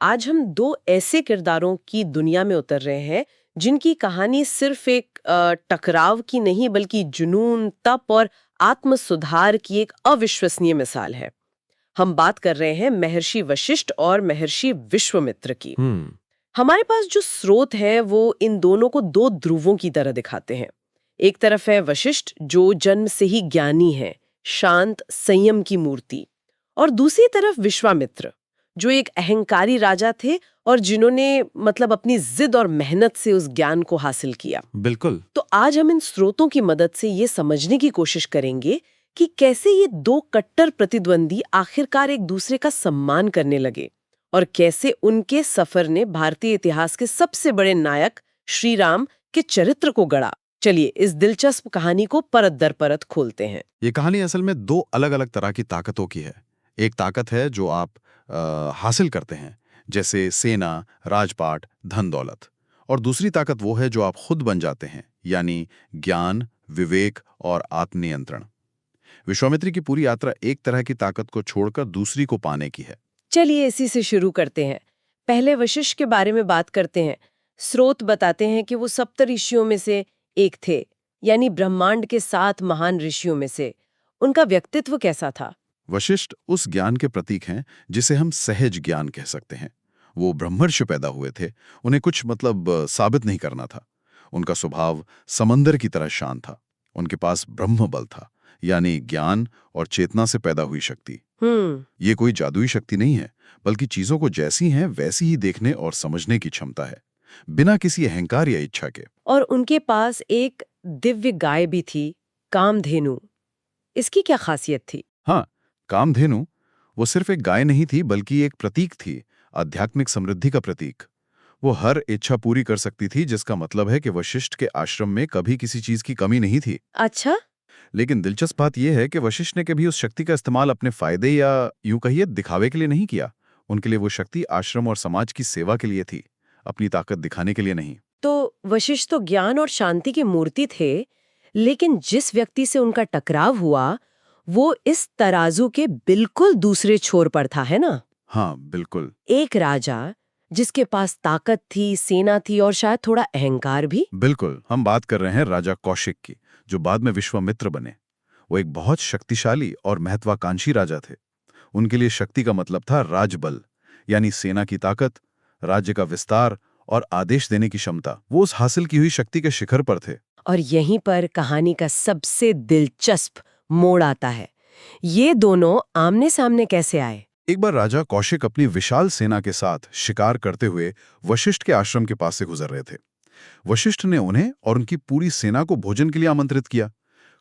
आज हम दो ऐसे किरदारों की दुनिया में उतर रहे हैं जिनकी कहानी सिर्फ एक टकराव की नहीं बल्कि जुनून, तप और आत्म सुधार की एक अविश्वसनीय मिसाल है। हम बात कर रहे हैं महर्षि वशिष्ठ और महर्षि विश्वामित्र की। हमारे पास जो स्रोत है वो इन दोनों को दो ध्रुवों की तरह दिखाते हैं। एक तरफ है वशिष्ठ जो जन्म से ही ज्ञानी है, शांत संयम की मूर्ति, और दूसरी तरफ विश्वामित्र जो एक अहंकारी राजा थे और जिन्होंने अपनी जिद और मेहनत से उस ज्ञान को हासिल किया। बिल्कुल। तो आज हम इन स्रोतों की मदद से ये समझने की कोशिश करेंगे कि कैसे ये दो कट्टर प्रतिद्वंदी आखिरकार एक दूसरे का सम्मान करने लगे और कैसे उनके सफर ने भारतीय इतिहास के सबसे बड़े नायक श्री राम के चरित्र को गढ़ा। चलिए इस दिलचस्प कहानी को परत दर परत खोलते हैं। ये कहानी असल में दो अलग अलग तरह की ताकतों की है। एक ताकत है जो आप हासिल करते हैं, जैसे सेना, राजपाट, धन दौलत, और दूसरी ताकत वो है जो आप खुद बन जाते हैं, यानी ज्ञान, विवेक और आत्मनियंत्रण। विश्वामित्र की पूरी यात्रा एक तरह की ताकत को छोड़कर दूसरी को पाने की है। चलिए इसी से शुरू करते हैं। पहले वशिष्ठ के बारे में बात करते हैं। स्रोत बताते हैं कि वो सप्त ऋषियों में से एक थे, यानी ब्रह्मांड के 7 महान ऋषियों में से। उनका व्यक्तित्व कैसा था? वशिष्ठ उस ज्ञान के प्रतीक हैं जिसे हम सहज ज्ञान कह सकते हैं। वो ब्रह्मर्षि पैदा हुए थे, उन्हें कुछ साबित नहीं करना था। उनका स्वभाव समंदर की तरह शांत था। उनके पास ब्रह्म बल था, यानी ज्ञान और चेतना से पैदा हुई शक्ति। ये कोई जादुई शक्ति नहीं है, बल्कि चीजों को जैसी हैं वैसी ही देखने और समझने की क्षमता है, बिना किसी अहंकार या इच्छा के। और उनके पास एक दिव्य गाय भी थी, कामधेनु। इसकी क्या खासियत थी? हाँ, कामधेनु वो सिर्फ एक गाय नहीं थी, बल्कि एक प्रतीक थी, आध्यात्मिक समृद्धि का प्रतीक। वो हर इच्छा पूरी कर सकती थी, जिसका मतलब है कि वशिष्ठ के आश्रम में कभी किसी चीज की कमी नहीं थी। अच्छा। लेकिन दिलचस्प बात यह है कि वशिष्ठ ने कभी उस शक्ति का इस्तेमाल अपने फायदे या यूं कहिए दिखावे के लिए नहीं किया। उनके लिए वो शक्ति आश्रम और समाज की सेवा के लिए थी, अपनी ताकत दिखाने के लिए नहीं। तो वशिष्ठ तो ज्ञान और शांति की मूर्ति थे, लेकिन जिस व्यक्ति से उनका टकराव हुआ वो इस तराजू के बिल्कुल दूसरे छोर पर था, है ना? हाँ, बिल्कुल। एक राजा जिसके पास ताकत थी, सेना थी और शायद थोड़ा अहंकार भी। बिल्कुल, हम बात कर रहे हैं राजा कौशिक की, जो बाद में विश्वामित्र बने। वो एक बहुत शक्तिशाली और महत्वाकांक्षी राजा थे। उनके लिए शक्ति का मतलब था राजबल, यानी सेना की ताकत, राज्य का विस्तार और आदेश देने की क्षमता। वो उस हासिल की हुई शक्ति के शिखर पर थे। और यहीं पर कहानी का सबसे दिलचस्प मोड़ आता है। ये दोनों आमने सामने कैसे आए? एक बार राजा कौशिक अपनी विशाल सेना के साथ शिकार करते हुए वशिष्ठ के आश्रम के पास से गुजर रहे थे। वशिष्ठ ने उन्हें और उनकी पूरी सेना को भोजन के लिए आमंत्रित किया।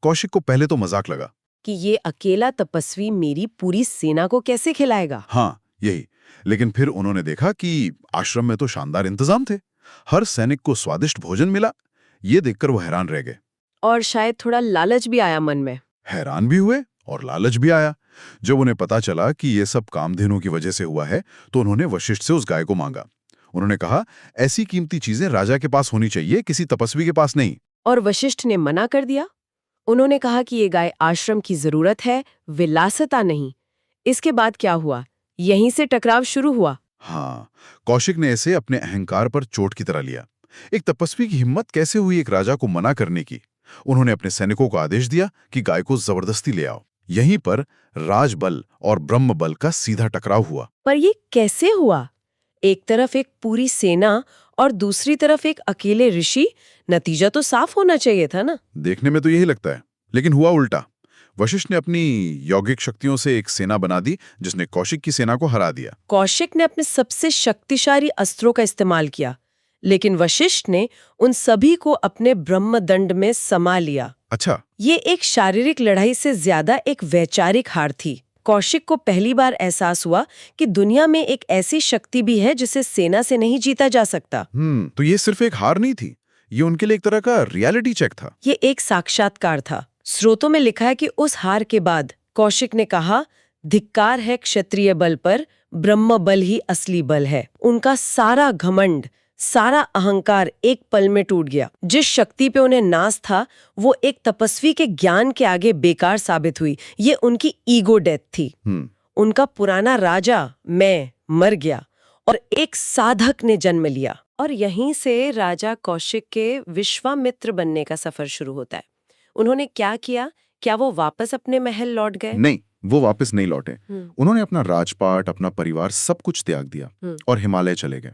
कौशिक को पहले तो मजाक लगा कि ये अकेला तपस्वी मेरी पूरी सेना को कैसे खिलाएगा। हाँ, यही। लेकिन फिर उन्होंने देखा कि आश्रम में तो शानदार इंतजाम थे, हर सैनिक को स्वादिष्ट भोजन मिला। ये देखकर वो हैरान रह गए। और शायद थोड़ा लालच भी आया मन में। हैरान भी हुए और लालच भी आया। जब उन्हें पता चला कि ये सब कामधेनु की वजह से हुआ है, तो उन्होंने वशिष्ठ से उस गाय को मांगा। उन्होंने कहा, ऐसी कीमती चीजें राजा के पास होनी चाहिए, किसी तपस्वी के पास नहीं। और वशिष्ठ ने मना कर दिया। उन्होंने कहा कि ये गाय आश्रम की जरूरत है, विलासिता नहीं। इसके बाद क्या हुआ? यहीं से टकराव शुरू हुआ। हाँ, कौशिक ने इसे अपने अहंकार पर चोट की तरह लिया। एक तपस्वी की हिम्मत कैसे हुई एक राजा को मना करने की? उन्होंने अपने सैनिकों को आदेश दिया कि गाय को जबरदस्ती ले आओ। यहीं पर राजबल और ब्रह्म बल का सीधा टकराव हुआ। पर ये कैसे हुआ? एक तरफ एक पूरी सेना और दूसरी तरफ एक अकेले ऋषि। नतीजा तो साफ होना चाहिए था ना? देखने में तो यही लगता है, लेकिन हुआ उल्टा। वशिष्ठ ने अपनी यौगिक शक्तियों से एक सेना बना दी, जिसने कौशिक की सेना को हरा दिया। कौशिक ने अपने सबसे शक्तिशाली अस्त्रों का इस्तेमाल किया, लेकिन वशिष्ठ ने उन सभी को अपने ब्रह्मदंड में समा लिया। अच्छा। ये एक शारीरिक लड़ाई से ज्यादा एक वैचारिक हार थी। कौशिक को पहली बार एहसास हुआ कि दुनिया में एक ऐसी शक्ति भी है जिसे सेना से नहीं जीता जा सकता। तो ये सिर्फ एक हार नहीं थी, ये उनके लिए एक तरह का रियलिटी चेक था। ये एक साक्षात्कार था। स्रोतों में लिखा है कि उस हार के बाद कौशिक ने कहा, धिक्कार है क्षत्रिय बल पर, ब्रह्म बल ही असली बल है। उनका सारा घमंड, सारा अहंकार एक पल में टूट गया। जिस शक्ति पे उन्हें नाज था वो एक तपस्वी के ज्ञान के आगे बेकार साबित हुई। ये उनकी ईगो डेथ थी। उनका पुराना राजा मैं मर गया और एक साधक ने जन्म लिया। और यहीं से राजा कौशिक के विश्वामित्र बनने का सफर शुरू होता है। उन्होंने क्या किया? क्या वो वापस अपने महल लौट गए? नहीं, वो वापस नहीं लौटे। हम्म, उन्होंने अपना राजपाट, अपना परिवार सब कुछ त्याग दिया हम्म। और हिमालय चले गए।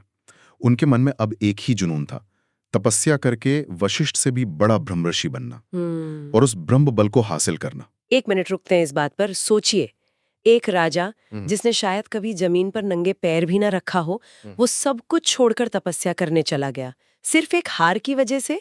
उनके मन में अब एक ही जुनून था, तपस्या करके वशिष्ठ से भी बड़ा ब्रह्मर्षि बनना और उस ब्रह्म बल को हासिल करना। 1 मिनट रुकते हैं इस बात पर। सोचिए, एक राजा जिसने शायद कभी जमीन पर नंगे पैर भी ना रखा हो, वो सब कुछ छोड़कर तपस्या करने चला गया, सिर्फ एक हार की वजह से।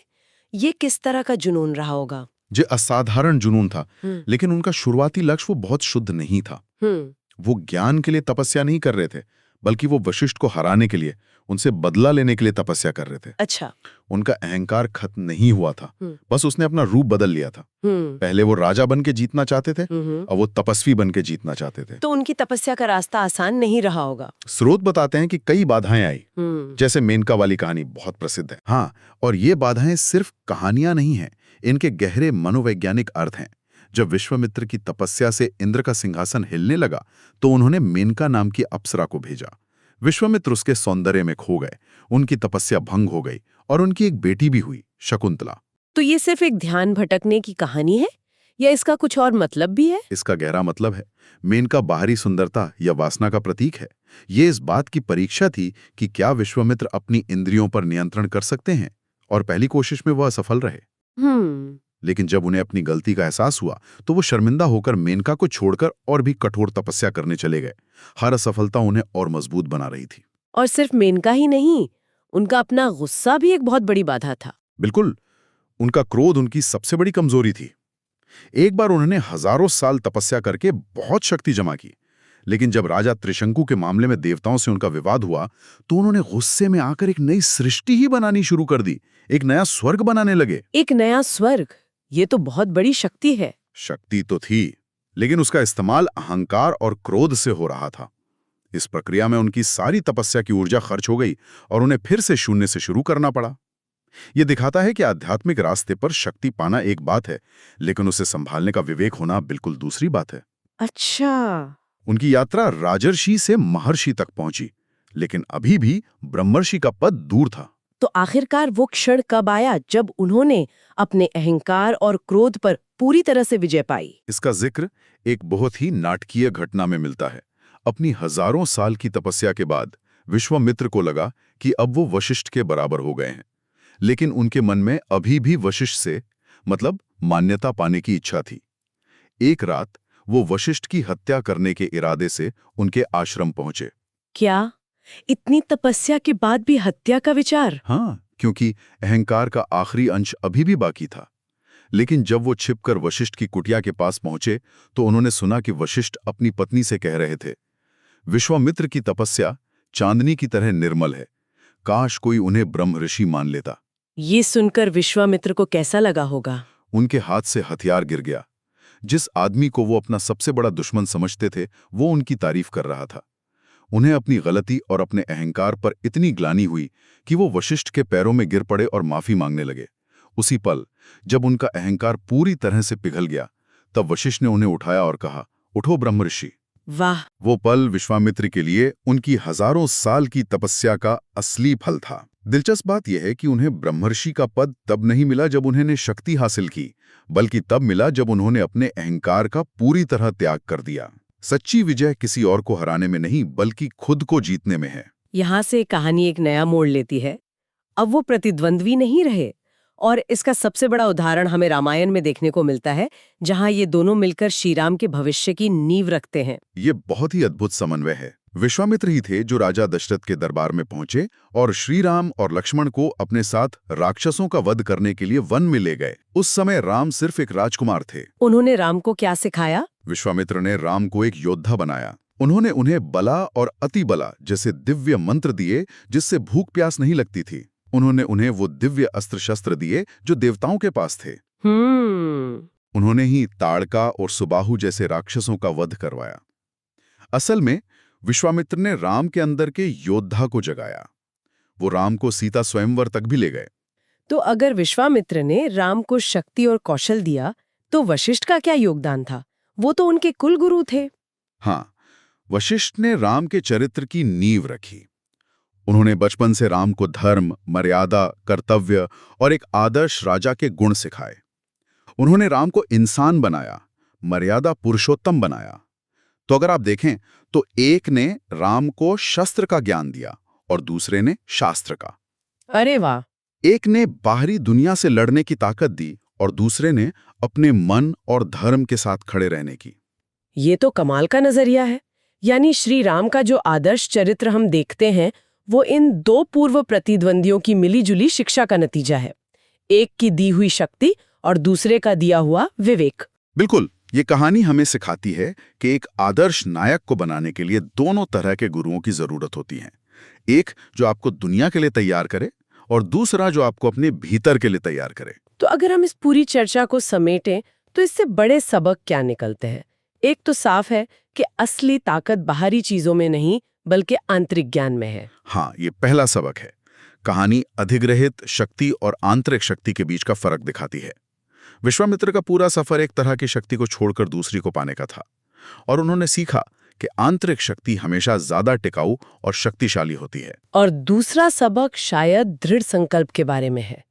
ये किस तरह का जुनून रहा होगा? जो असाधारण जुनून था, लेकिन उनका शुरुआती लक्ष्य वो बहुत शुद्ध नहीं था। वो ज्ञान के लिए तपस्या नहीं कर रहे थे, बल्कि वो वशिष्ठ को हराने के लिए, उनसे बदला लेने के लिए तपस्या कर रहे थे। अच्छा। उनका अहंकार खत्म नहीं हुआ था, बस उसने अपना रूप बदल लिया था। पहले वो राजा बन के जीतना चाहते थे, अब वो तपस्वी बन के जीतना चाहते थे। तो उनकी तपस्या का रास्ता आसान नहीं रहा होगा। स्रोत बताते हैं कि कई बाधाएं आई, जैसे मेनका वाली कहानी बहुत प्रसिद्ध है। हाँ, और ये बाधाएं सिर्फ कहानियां नहीं हैं, इनके गहरे मनोवैज्ञानिक अर्थ हैं। जब विश्वामित्र की तपस्या से इंद्र का सिंहासन हिलने लगा, तो उन्होंने मेनका नाम की अप्सरा को भेजा। विश्वामित्र उसके सौंदर्य में खो गए, उनकी तपस्या भंग हो गई और उनकी एक बेटी भी हुई, शकुंतला। तो ये सिर्फ एक ध्यान भटकने की कहानी है या इसका कुछ और मतलब भी है? इसका गहरा मतलब है। मेनका बाहरी सुंदरता या वासना का प्रतीक है। ये इस बात की परीक्षा थी कि क्या विश्वामित्र अपनी इंद्रियों पर नियंत्रण कर सकते हैं, और पहली कोशिश में वह असफल रहे। लेकिन जब उन्हें अपनी गलती का एहसास हुआ, तो वो शर्मिंदा होकर मेनका को छोड़कर और भी कठोर तपस्या करने चले गए। हर असफलता उन्हें और मजबूत बना रही थी। और सिर्फ मेनका ही नहीं, उनका अपना गुस्सा भी एक बहुत बड़ी बाधा था। बिल्कुल, उनका क्रोध उनकी सबसे बड़ी कमजोरी थी। एक बार उन्होंने हजारों साल तपस्या करके बहुत शक्ति जमा की, लेकिन जब राजा त्रिशंकु के मामले में देवताओं से उनका विवाद हुआ, तो उन्होंने गुस्से में आकर एक नई सृष्टि ही बनानी शुरू कर दी। एक नया स्वर्ग बनाने लगे। एक नया स्वर्ग? ये तो बहुत बड़ी शक्ति है। शक्ति तो थी, लेकिन उसका इस्तेमाल अहंकार और क्रोध से हो रहा था। इस प्रक्रिया में उनकी सारी तपस्या की ऊर्जा खर्च हो गई और उन्हें फिर से शून्य से शुरू करना पड़ा। यह दिखाता है कि आध्यात्मिक रास्ते पर शक्ति पाना एक बात है, लेकिन उसे संभालने का विवेक होना बिल्कुल दूसरी बात है। अच्छा। उनकी यात्रा राजर्षि से महर्षि तक पहुंची, लेकिन अभी भी ब्रह्मर्षि का पद दूर था। तो आखिरकार वो क्षण कब आया जब उन्होंने अपने अहंकार और क्रोध पर पूरी तरह से विजय पाई? इसका जिक्र एक बहुत ही नाटकीय घटना में मिलता है। अपनी हजारों साल की तपस्या के बाद विश्वामित्र को लगा कि अब वो वशिष्ठ के बराबर हो गए हैं, लेकिन उनके मन में अभी भी वशिष्ठ से मतलब मान्यता पाने की इच्छा थी। एक रात वो वशिष्ठ की हत्या करने के इरादे से उनके आश्रम पहुंचे। क्या? इतनी तपस्या के बाद भी हत्या का विचार? हाँ, क्योंकि अहंकार का आखिरी अंश अभी भी बाकी था। लेकिन जब वो छिपकर वशिष्ठ की कुटिया के पास पहुंचे, तो उन्होंने सुना कि वशिष्ठ अपनी पत्नी से कह रहे थे, विश्वामित्र की तपस्या चांदनी की तरह निर्मल है, काश कोई उन्हें ब्रह्म ऋषि मान लेता। ये सुनकर विश्वामित्र को कैसा लगा होगा? उनके हाथ से हथियार गिर गया। जिस आदमी को वो अपना सबसे बड़ा दुश्मन समझते थे, वो उनकी तारीफ कर रहा था। उन्हें अपनी गलती और अपने अहंकार पर इतनी ग्लानि हुई कि वो वशिष्ठ के पैरों में गिर पड़े और माफी मांगने लगे। उसी पल जब उनका अहंकार पूरी तरह से पिघल गया, तब वशिष्ठ ने उन्हें उठाया और कहा, उठो ब्रह्मर्षि। वाह! वो पल विश्वामित्र के लिए उनकी हजारों साल की तपस्या का असली फल था। दिलचस्प बात यह है कि उन्हें ब्रह्मर्षि का पद तब नहीं मिला जब उन्होंने शक्ति हासिल की, बल्कि तब मिला जब उन्होंने अपने अहंकार का पूरी तरह त्याग कर दिया। सच्ची विजय किसी और को हराने में नहीं, बल्कि खुद को जीतने में है। यहाँ से कहानी एक नया मोड़ लेती है। अब वो प्रतिद्वंद्वी नहीं रहे, और इसका सबसे बड़ा उदाहरण हमें रामायण में देखने को मिलता है, जहाँ ये दोनों मिलकर श्रीराम के भविष्य की नींव रखते हैं। ये बहुत ही अद्भुत समन्वय है। विश्वामित्र ही थे जो राजा दशरथ के दरबार में पहुंचे और श्री राम और लक्ष्मण को अपने साथ राक्षसों का वध करने के लिए वन में ले गए। उस समय राम सिर्फ एक राजकुमार थे। उन्होंने राम को क्या सिखाया? विश्वामित्र ने राम को एक योद्धा बनाया। उन्होंने उन्हें बला और अति बला जैसे दिव्य मंत्र दिए, जिससे भूख प्यास नहीं लगती थी। उन्होंने उन्हें वो दिव्य अस्त्र शस्त्र दिए जो देवताओं के पास थे। उन्होंने ही ताड़का और सुबाहु जैसे राक्षसों का वध करवाया। असल में विश्वामित्र ने राम के अंदर के योद्धा को जगाया। वो राम को सीता स्वयंवर तक भी ले गए। तो अगर विश्वामित्र ने राम को शक्ति और कौशल दिया, तो वशिष्ठ का क्या योगदान था? वो तो उनके कुल गुरु थे। हाँ, वशिष्ठ ने राम के चरित्र की नींव रखी। उन्होंने बचपन से राम को धर्म, मर्यादा, कर्तव्य और एक आदर्श राजा के गुण सिखाए। उन्होंने राम को इंसान बनाया, मर्यादा पुरुषोत्तम बनाया। तो अगर आप देखें तो एक ने राम को शस्त्र का ज्ञान दिया और दूसरे ने शास्त्र का। अरे वाह! एक ने बाहरी दुनिया से लड़ने की ताकत दी और दूसरे ने अपने मन और धर्म के साथ खड़े रहने की। ये तो कमाल का नजरिया है। यानी श्री राम का जो आदर्श चरित्र हम देखते हैं वो इन दो पूर्व प्रतिद्वंदियों की मिलीजुली शिक्षा का नतीजा है। एक की दी हुई शक्ति और दूसरे का दिया हुआ विवेक। बिल्कुल, ये कहानी हमें सिखाती है कि एक आदर्श नायक को बनाने के लिए दोनों तरह के गुरुओं की जरूरत होती है। एक जो आपको दुनिया के लिए तैयार करे और दूसरा जो आपको अपने भीतर के लिए तैयार करे। तो अगर हम इस पूरी चर्चा को समेटें तो इससे बड़े सबक क्या निकलते हैं? एक तो साफ है कि असली ताकत बाहरी चीजों में नहीं बल्कि आंतरिक ज्ञान में है। हाँ, ये पहला सबक है। कहानी अधिग्रहित शक्ति और आंतरिक शक्ति के बीच का फर्क दिखाती है। विश्वामित्र का पूरा सफर एक तरह की शक्ति को छोड़कर दूसरी को पाने का था, और उन्होंने सीखा कि आंतरिक शक्ति हमेशा ज्यादा टिकाऊ और शक्तिशाली होती है। और दूसरा सबक शायद दृढ़ संकल्प के बारे में है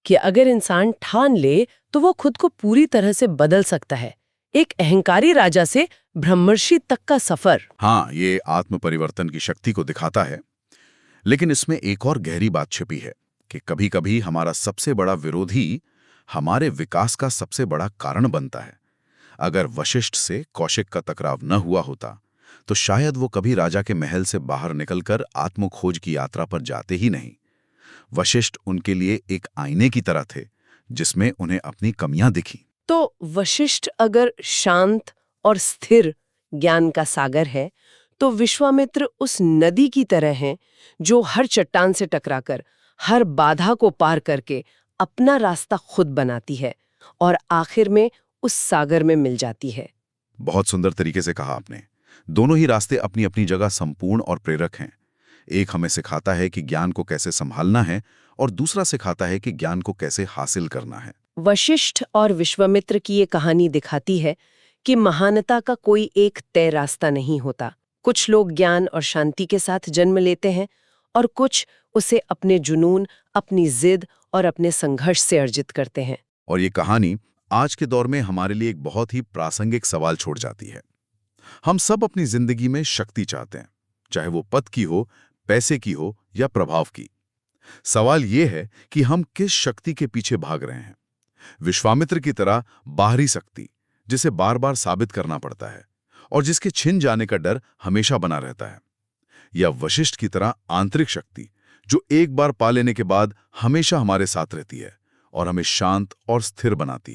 कि अगर इंसान ठान ले तो वो खुद को पूरी तरह से बदल सकता है। एक अहंकारी राजा से ब्रह्मर्षि तक का सफर। हाँ, ये आत्म परिवर्तन की शक्ति को दिखाता है। लेकिन इसमें एक और गहरी बात छिपी है कि कभी-कभी हमारा सबसे बड़ा विरोधी हमारे विकास का सबसे बड़ा कारण बनता है। अगर वशिष्ठ से कौशिक का टकराव न हुआ होता तो शायद वो कभी राजा के महल से बाहर निकलकर आत्मखोज की यात्रा पर जाते ही नहीं। वशिष्ठ उनके लिए एक आईने की तरह थे जिसमें उन्हें अपनी कमियां दिखी। तो वशिष्ठ अगर शांत और स्थिर ज्ञान का सागर है तो विश्वामित्र उस नदी की तरह हैं जो हर चट्टान से टकराकर, हर बाधा को पार करके अपना रास्ता खुद बनाती है और आखिर में उस सागर में मिल जाती है। बहुत सुंदर तरीके से कहा आपने। दोनों ही रास्ते अपनी अपनी जगह संपूर्ण और प्रेरक हैं। एक हमें सिखाता है कि ज्ञान को कैसे संभालना है और दूसरा सिखाता है कि ज्ञान को कैसे हासिल करना है। वशिष्ठ और विश्वामित्र की ये कहानी दिखाती है कि महानता का कोई एक तय रास्ता नहीं होता। कुछ लोग ज्ञान और शांति के साथ जन्म लेते हैं और कुछ उसे अपने जुनून, अपनी जिद और अपने संघर्ष से अर्जित करते हैं। और ये कहानी आज के दौर में हमारे लिए एक बहुत ही प्रासंगिक सवाल छोड़ जाती है। हम सब अपनी जिंदगी में शक्ति चाहते हैं, चाहे वो पद की हो, पैसे की हो या प्रभाव की। सवाल ये है कि हम किस शक्ति के पीछे भाग रहे हैं। विश्वामित्र की तरह बाहरी शक्ति जिसे बार बार साबित करना पड़ता है और जिसके छिन जाने का डर हमेशा बना रहता है, या वशिष्ठ की तरह आंतरिक शक्ति जो एक बार पा लेने के बाद हमेशा हमारे साथ रहती है और हमें शांत और स्थिर बनाती है।